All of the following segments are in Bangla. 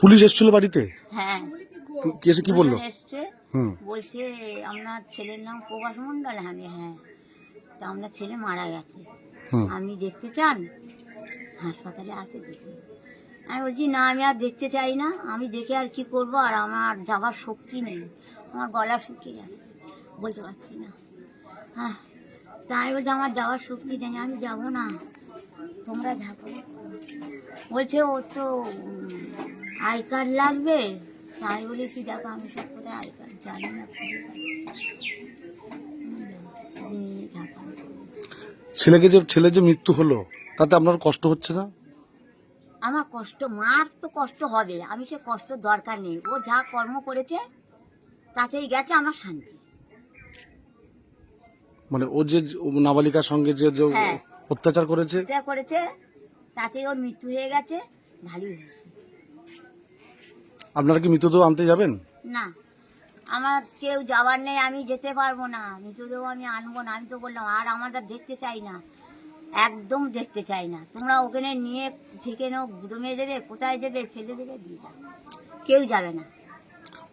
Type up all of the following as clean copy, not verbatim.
পুলিশ এসেছিল বাড়িতে? হ্যাঁ, কি এসে কি বললো? দুজন এসছে। হুম। বলছে আপনার ছেলের নাম প্রভাস মণ্ডল। আমি হ্যাঁ, তা আপনার ছেলে মারা গেছে, হুম। আপনি দেখতে চান? হাসপাতালে আছে, দেখুন। আমি বলছি না, আমি আর দেখতে চাই না, আমি দেখে আর কি করবো, আর আমার যাবার শক্তি নেই, আমার গলা শুকিয়ে যাচ্ছে, বলতে পারছি না। হ্যাঁ, তাই বলছে আমার যাওয়ার শক্তি নেই, আমি যাবো না, তোমরা থাকো। বলছে ও তো আই কার্ড লাগবে। তাই বলেছি দেখো আমি সব করে আই কার্ড জানি না, ছেলের যে মৃত্যু হলো তাতে আপনার কষ্ট হচ্ছে না? আমার কষ্ট, মার তো কষ্ট হবে, আমি সে কষ্ট দরকার নেই, ও যা কর্ম করেছে তাতেই গেছে, আমার শান্তি। মানে ও যে নাবালিকার সঙ্গে যে যে হ্যাঁ, অত্যাচার করেছে, যা করেছে তাতেই ওর মৃত্যু হয়ে গেছে, ভালোই হয়েছে। আপনারা কি মৃতদেহ আনতে যাবেন? না, আমার কেউ যাওয়ার নেই, আমি যেতে পারবো না, মৃতদেহ আমি আনবো না। আমি তো বললাম আর আমরা দেখতে চাই না, একদম দেখতে চাই না। তোমরা ওখানে নিয়ে থেকে নাও, দমে দেবে, কোথায় দেবে, ফেলে দেবে, দিয়ে দাও, কেউ যাবে না।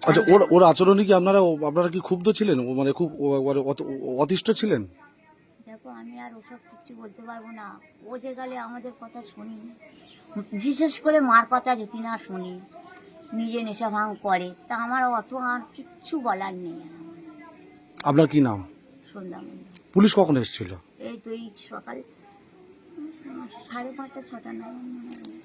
আচ্ছা, ওর আচরণে কি আপনারা কি ক্ষুব্ধ ছিলেন? ও মানে খুব অতিষ্ঠ ছিলেন? দেখো আমি আর ওসব কিছু বলতে পারবো না, ও যে গেলে আমাদের কথা শুনি, বিশেষ করে মার কথা যদি না শুনি, নিজে নেশা ভাঙ করে, তা আমার অত আর কিচ্ছু বলার নেই। আপনার কি নাম? সন্ধ্যা মন্ডল। পুলিশ কখন এসেছিল? এই তো এই সকাল 5:30 6টা নাগাদ মনে হয়।